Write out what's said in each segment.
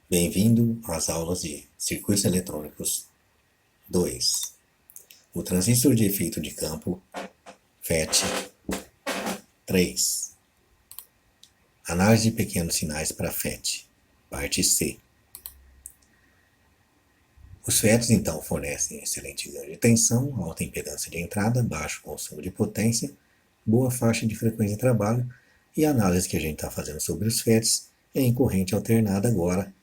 Bem-vindo às aulas de Circuitos Eletrônicos 2. O transistor de efeito de campo FET 3. Análise de pequenos sinais para FET, parte C. Os FETs, então, fornecem excelente ganho de tensão, alta impedância de entrada, baixo consumo de potência, boa faixa de frequência de trabalho, e a análise que a gente está fazendo sobre os FETs é em corrente alternada agora,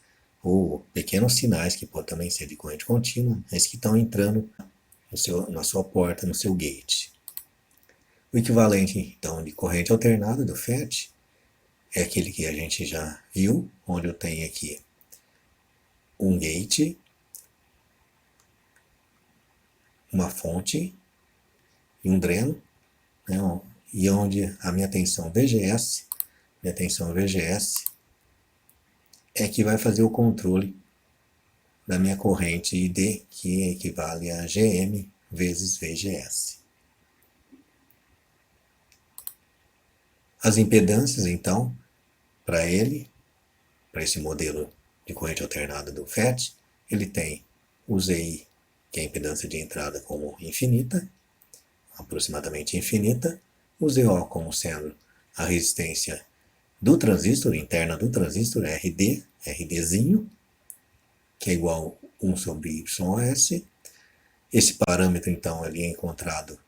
ou pequenos sinais, que pode também ser de corrente contínua, mas que estão entrando na sua porta, no seu gate. O equivalente, então, de corrente alternada do FET é aquele que a gente já viu, onde eu tenho aqui um gate, uma fonte e um dreno, né, e onde a minha tensão VGS é que vai fazer o controle da minha corrente ID, que equivale a GM vezes VGS. As impedâncias, então, para esse modelo de corrente alternada do FET, ele tem o ZI, que é a impedância de entrada, como infinita, aproximadamente infinita, o ZO como sendo a resistência do transistor, interna do transistor, RDzinho, que é igual a 1 sobre YOS. Esse parâmetro, então, ele é encontrado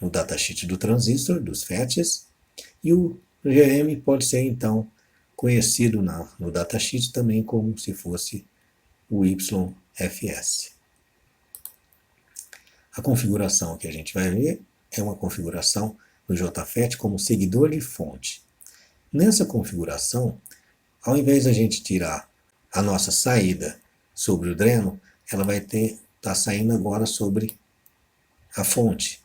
no datasheet do transistor, dos FETs, e o GM pode ser, então, conhecido no datasheet também como se fosse o YFS. A configuração que a gente vai ver é uma configuração do JFET como seguidor de fonte. Nessa configuração, ao invés de a gente tirar a nossa saída sobre o dreno, ela vai estar saindo agora sobre a fonte.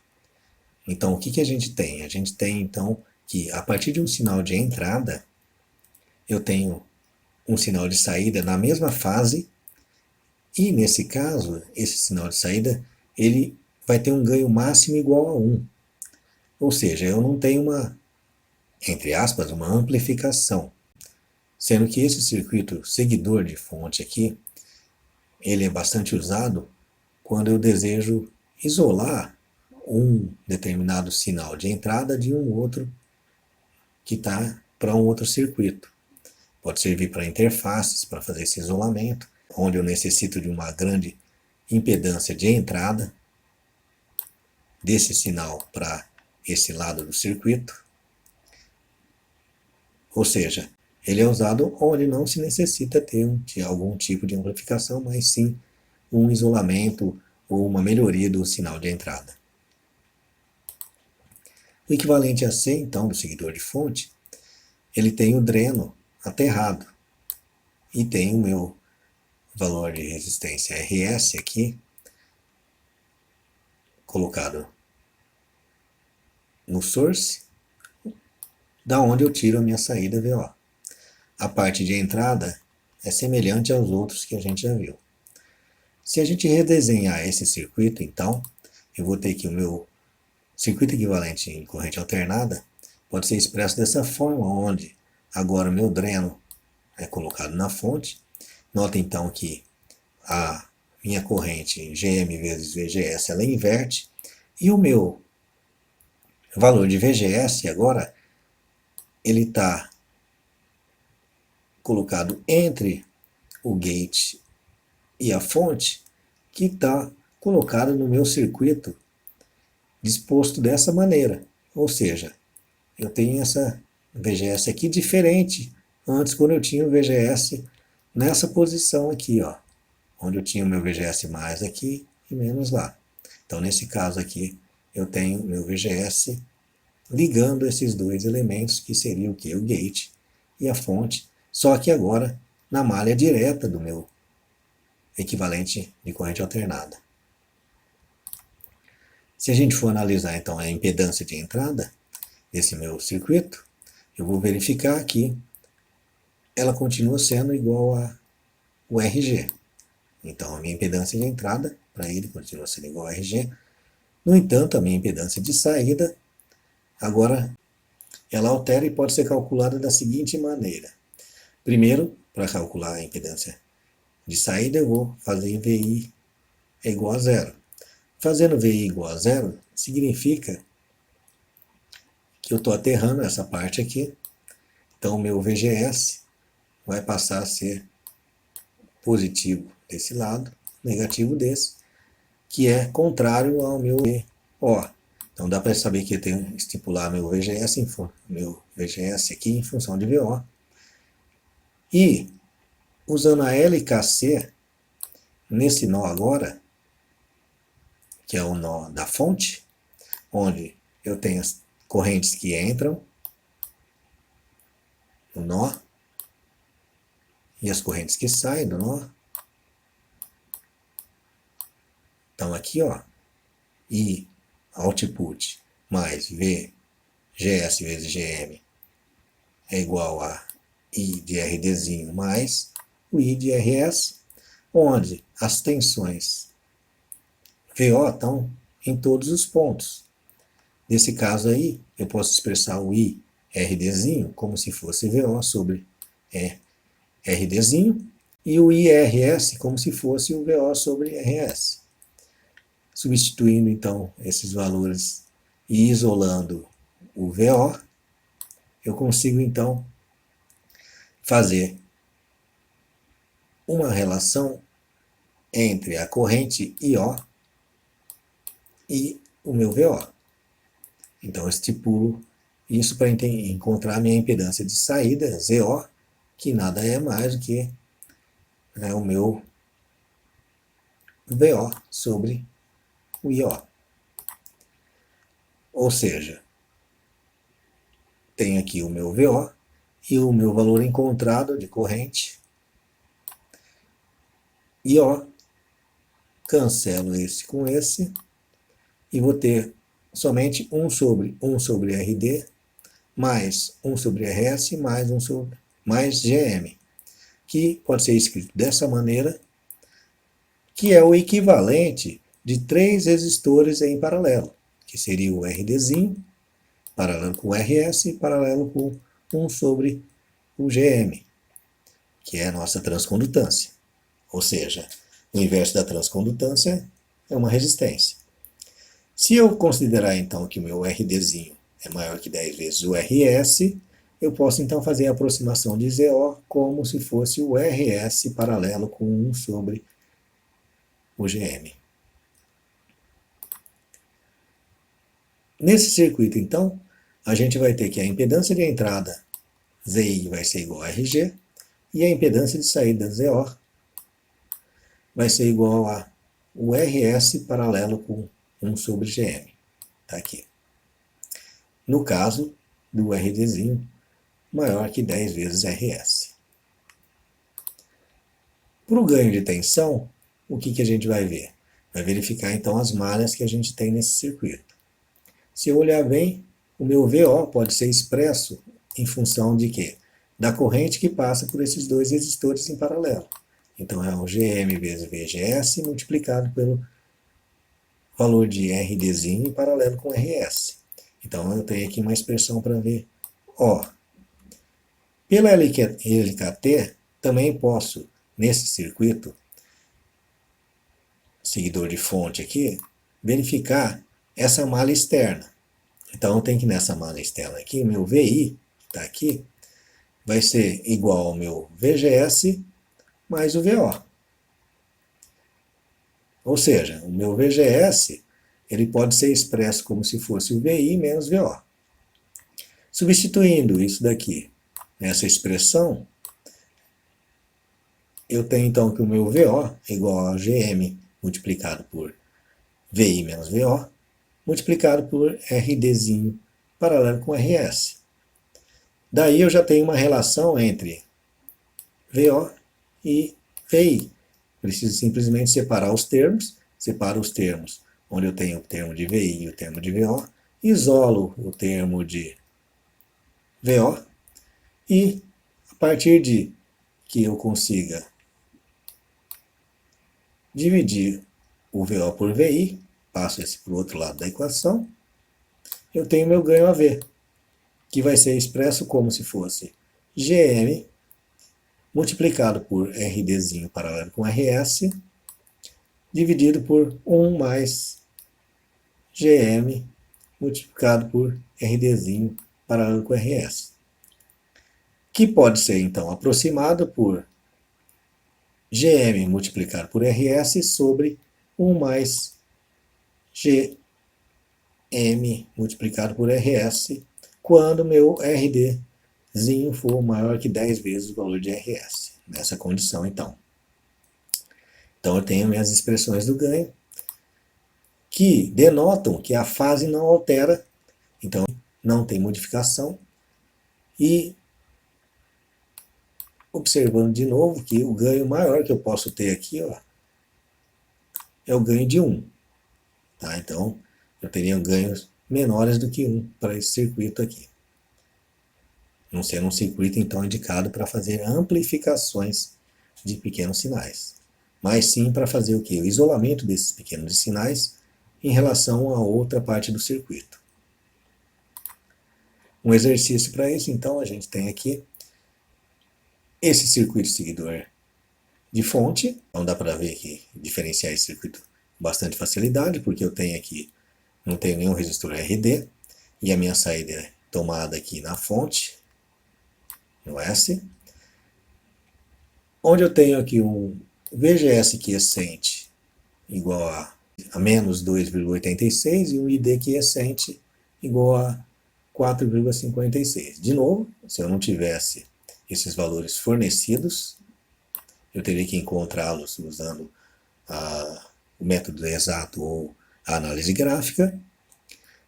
Então, o que a gente tem? A gente tem, então, que a partir de um sinal de entrada, eu tenho um sinal de saída na mesma fase, e nesse caso, esse sinal de saída, ele vai ter um ganho máximo igual a 1. Ou seja, eu não tenho entre aspas, uma amplificação. Sendo que esse circuito seguidor de fonte aqui, ele é bastante usado quando eu desejo isolar um determinado sinal de entrada de um outro que está para um outro circuito. Pode servir para interfaces, para fazer esse isolamento, onde eu necessito de uma grande impedância de entrada desse sinal para esse lado do circuito. Ou seja, ele é usado onde não se necessita ter algum tipo de amplificação, mas sim um isolamento ou uma melhoria do sinal de entrada. O equivalente a C, então, do seguidor de fonte, ele tem o dreno aterrado e tem o meu valor de resistência RS aqui, colocado no source, da onde eu tiro a minha saída VO. A parte de entrada é semelhante aos outros que a gente já viu. Se a gente redesenhar esse circuito, então, eu vou ter que o meu circuito equivalente em corrente alternada pode ser expresso dessa forma, onde agora o meu dreno é colocado na fonte. Nota então que a minha corrente GM vezes VGS ela inverte, e o meu valor de VGS agora ele está colocado entre o gate e a fonte, que está colocado no meu circuito disposto dessa maneira. Ou seja, eu tenho essa VGS aqui diferente antes, quando eu tinha o VGS nessa posição aqui, ó, onde eu tinha o meu VGS mais aqui e menos lá. Então, nesse caso aqui, eu tenho meu VGS ligando esses dois elementos, que seria o que? O gate e a fonte, só que agora na malha direta do meu equivalente de corrente alternada. Se a gente for analisar então a impedância de entrada desse meu circuito, eu vou verificar que ela continua sendo igual ao RG. Então a minha impedância de entrada para ele continua sendo igual ao RG. No entanto, a minha impedância de saída agora ela altera e pode ser calculada da seguinte maneira. Primeiro, para calcular a impedância de saída, eu vou fazer VI é igual a zero. Fazendo VI igual a zero, significa que eu estou aterrando essa parte aqui. Então, o meu VGS vai passar a ser positivo desse lado, negativo desse, que é contrário ao meu VO. Então, dá para saber que eu tenho que estipular meu VGS aqui em função de VO. E, usando a LKC, nesse nó agora, que é o nó da fonte, onde eu tenho as correntes que entram no nó e as correntes que saem do nó. Então aqui, ó, I output mais VGS vezes GM é igual a I de RDzinho mais o I de RS, onde as tensões VO estão em todos os pontos. Nesse caso aí, eu posso expressar o I RDzinho como se fosse VO sobre RDzinho e o IRS como se fosse o VO sobre RS. Substituindo então esses valores e isolando o VO, eu consigo então fazer uma relação entre a corrente IO e o meu VO. Então eu estipulo isso para encontrar a minha impedância de saída, ZO, que nada é mais do que o meu VO sobre o IO. Ou seja, tenho aqui o meu VO e o meu valor encontrado de corrente IO, cancelo esse com esse e vou ter somente 1 sobre RD mais 1 sobre RS mais GM, que pode ser escrito dessa maneira, que é o equivalente de 3 resistores em paralelo, que seria o RDzinho, paralelo com o RS, paralelo com 1 sobre o GM, que é a nossa transcondutância. Ou seja, o inverso da transcondutância é uma resistência. Se eu considerar então que o meu RDzinho é maior que 10 vezes o RS, eu posso então fazer a aproximação de ZO como se fosse o RS paralelo com 1 sobre o GM. Nesse circuito, então, a gente vai ter que a impedância de entrada ZI vai ser igual a RG e a impedância de saída ZO vai ser igual a o RS paralelo com 1 sobre GM. Está aqui. No caso do RDzinho maior que 10 vezes RS. Para o ganho de tensão, o que a gente vai ver? Vai verificar então as malhas que a gente tem nesse circuito. Se eu olhar bem, o meu VO pode ser expresso em função de quê? Da corrente que passa por esses dois resistores em paralelo. Então é o GM vezes VGS multiplicado pelo valor de RDzinho em paralelo com RS. Então eu tenho aqui uma expressão para ver. Ó, pela LKT, também posso, nesse circuito, seguidor de fonte aqui, verificar essa malha externa. Então eu tenho que nessa malha externa aqui, meu VI, está aqui, vai ser igual ao meu VGS mais o VO. Ou seja, o meu VGS ele pode ser expresso como se fosse o VI menos VO. Substituindo isso daqui nessa expressão, eu tenho então que o meu VO é igual a GM multiplicado por VI menos VO, multiplicado por RDzinho paralelo com RS. Daí eu já tenho uma relação entre VO e VI. Preciso simplesmente separar os termos, separo os termos onde eu tenho o termo de VI e o termo de VO, isolo o termo de VO e a partir de que eu consiga dividir o VO por VI, passo esse para o outro lado da equação, eu tenho meu ganho AV, que vai ser expresso como se fosse GM multiplicado por RDzinho paralelo com RS, dividido por 1 mais GM multiplicado por RDzinho paralelo com RS, que pode ser então aproximado por GM multiplicado por RS sobre 1 mais GM multiplicado por RS, quando meu RDzinho for maior que 10 vezes o valor de RS. Nessa condição, então. Então eu tenho minhas expressões do ganho, que denotam que a fase não altera, então não tem modificação, e observando de novo que o ganho maior que eu posso ter aqui, ó, é o ganho de 1. Tá? Então, eu teria ganhos menores do que 1 para esse circuito aqui. Não sendo um circuito, então, indicado para fazer amplificações de pequenos sinais. Mas sim para fazer o quê? O isolamento desses pequenos sinais em relação a outra parte do circuito. Um exercício para isso, então, a gente tem aqui esse circuito seguidor de fonte. Então dá para ver que diferenciar esse circuito com bastante facilidade, porque eu tenho aqui, não tenho nenhum resistor RD, e a minha saída é tomada aqui na fonte, no S, onde eu tenho aqui um VGS quiescente igual a menos 2,86 e um ID quiescente igual a 4,56. De novo, se eu não tivesse esses valores fornecidos, eu teria que encontrá-los usando o método exato ou a análise gráfica,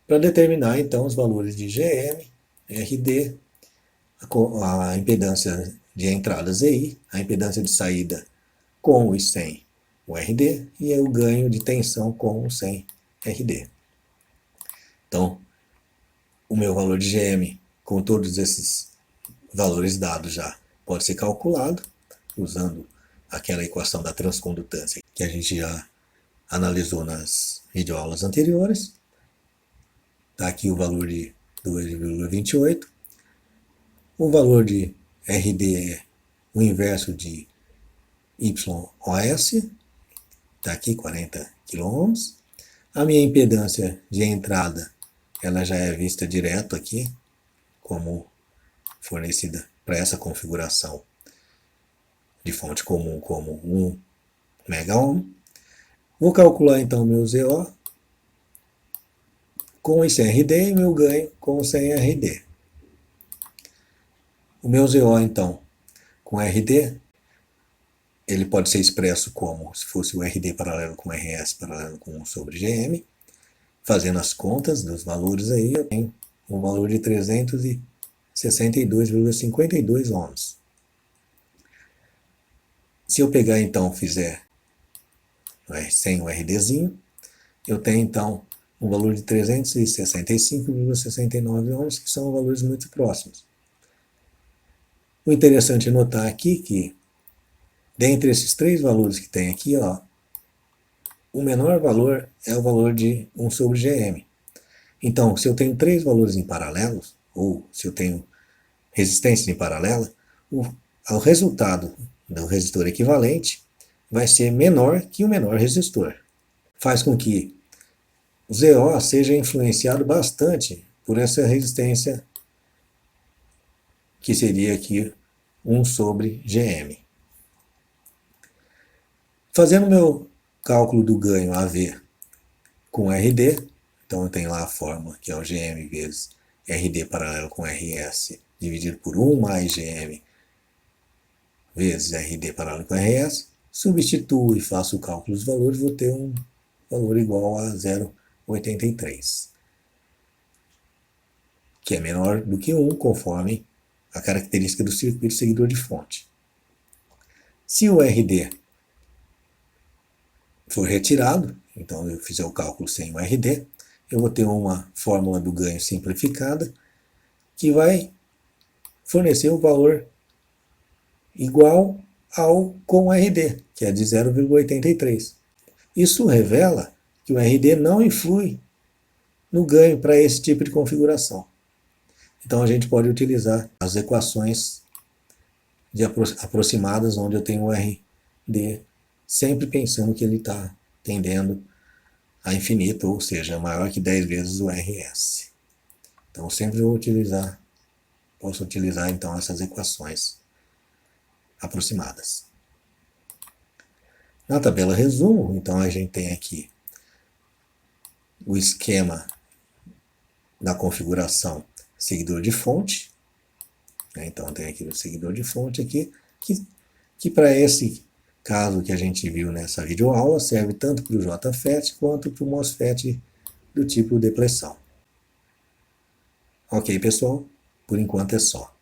para determinar então os valores de GM, RD, a impedância de entrada ZI, a impedância de saída com e sem o RD e o ganho de tensão com ou sem RD. Então, o meu valor de GM, com todos esses valores dados já, pode ser calculado usando aquela equação da transcondutância que a gente já analisou nas videoaulas anteriores. Está aqui o valor de 2,28. O valor de RD é o inverso de YOS, está aqui 40 kΩ. A minha impedância de entrada, ela já é vista direto aqui, como fornecida para essa configuração de fonte comum como 1 MΩ. Vou calcular então meu ZO com e sem RD e meu ganho com e sem RD. O meu ZO então com RD, ele pode ser expresso como se fosse o RD paralelo com RS paralelo com 1 sobre GM. Fazendo as contas dos valores aí, eu tenho um valor de 362,52 ohms. Se eu pegar então, fizer sem o RDzinho, eu tenho então um valor de 365,69 ohms, que são valores muito próximos. O interessante é notar aqui que, dentre esses três valores que tem aqui, ó, o menor valor é o valor de 1 sobre GM. Então, se eu tenho três valores em paralelo, ou se eu tenho resistência em paralela, o resultado do resistor equivalente vai ser menor que o menor resistor. Faz com que o ZO seja influenciado bastante por essa resistência, que seria aqui 1 sobre GM. Fazendo meu cálculo do ganho AV com RD, então eu tenho lá a fórmula, que é o GM vezes RD paralelo com RS, dividido por 1 mais GM vezes RD paralelo com RS, substituo e faço o cálculo dos valores, vou ter um valor igual a 0,83, que é menor do que 1, conforme a característica do circuito seguidor de fonte. Se o RD for retirado, então eu fizer o cálculo sem o RD, eu vou ter uma fórmula do ganho simplificada que vai fornecer o valor igual ao com RD, que é de 0,83. Isso revela que o RD não influi no ganho para esse tipo de configuração. Então a gente pode utilizar as equações de aproximadas, onde eu tenho o RD, sempre pensando que ele está tendendo a infinito, ou seja, maior que 10 vezes o RS. Então, sempre posso utilizar então essas equações aproximadas. Na tabela resumo, então a gente tem aqui o esquema da configuração seguidor de fonte. Então tem aqui o seguidor de fonte aqui, que para esse caso que a gente viu nessa videoaula, serve tanto para o JFET quanto para o MOSFET do tipo depressão. Ok, pessoal? Por enquanto é só.